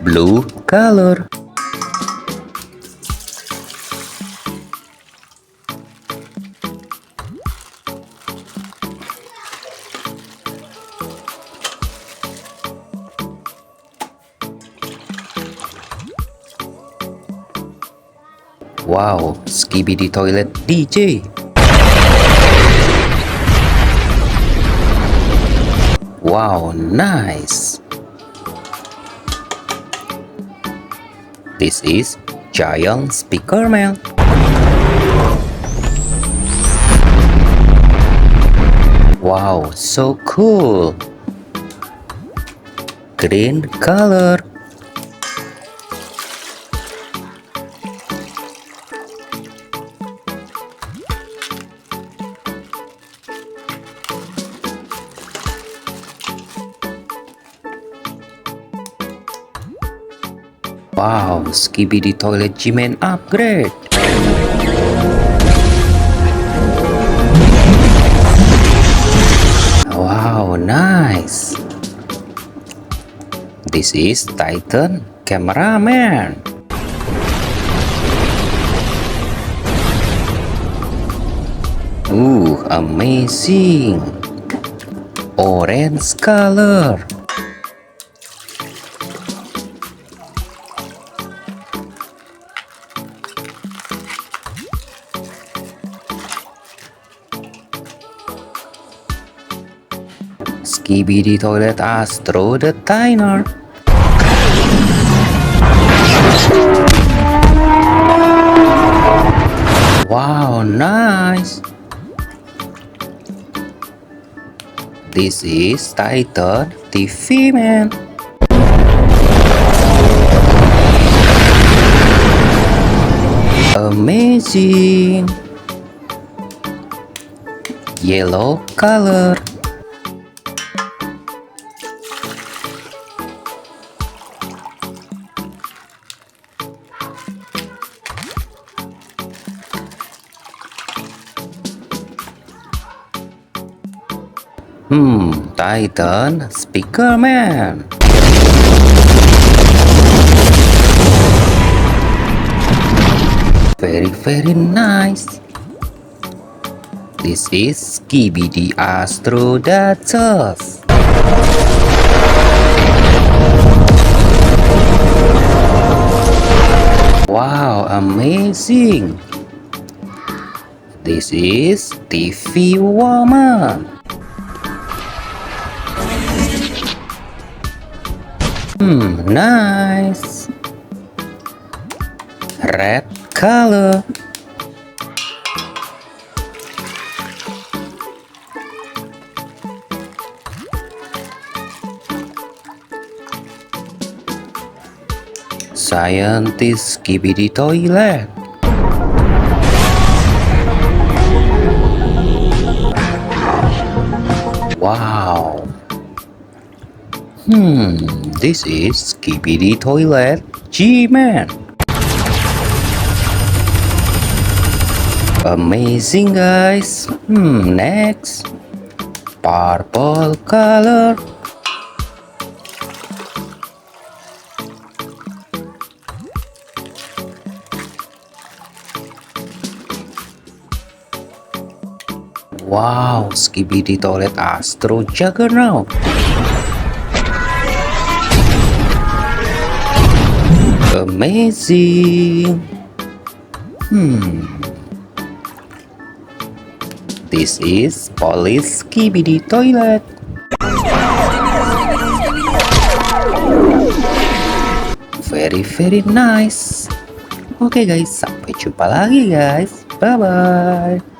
Blue color. Wow, Skibidi Toilet DJ. Wow, nice. This is Giant Speaker Man. Wow, so cool. Green color. Wow, Skibidi Toilet G-Man upgrade. Wow, nice. This is Titan Cameraman. Amazing. Orange color. Skibidi Toilet Astro the Diner. Wow, nice. This is Titan TV Man. Amazing. Yellow color. Titan Speaker Man. Very nice. This is Skibidi Astro Datus. Wow, amazing. This is TV Woman. Nice. Red color. Scientist Skibidi Toilet. Wow. This is Skibidi Toilet G-Man. Amazing, guys. Next, purple color. Wow, Skibidi Toilet Astro Juggernaut. Amazing. This is Police Skibidi Toilet. Very nice. Oke guys, sampai jumpa lagi guys. Bye bye.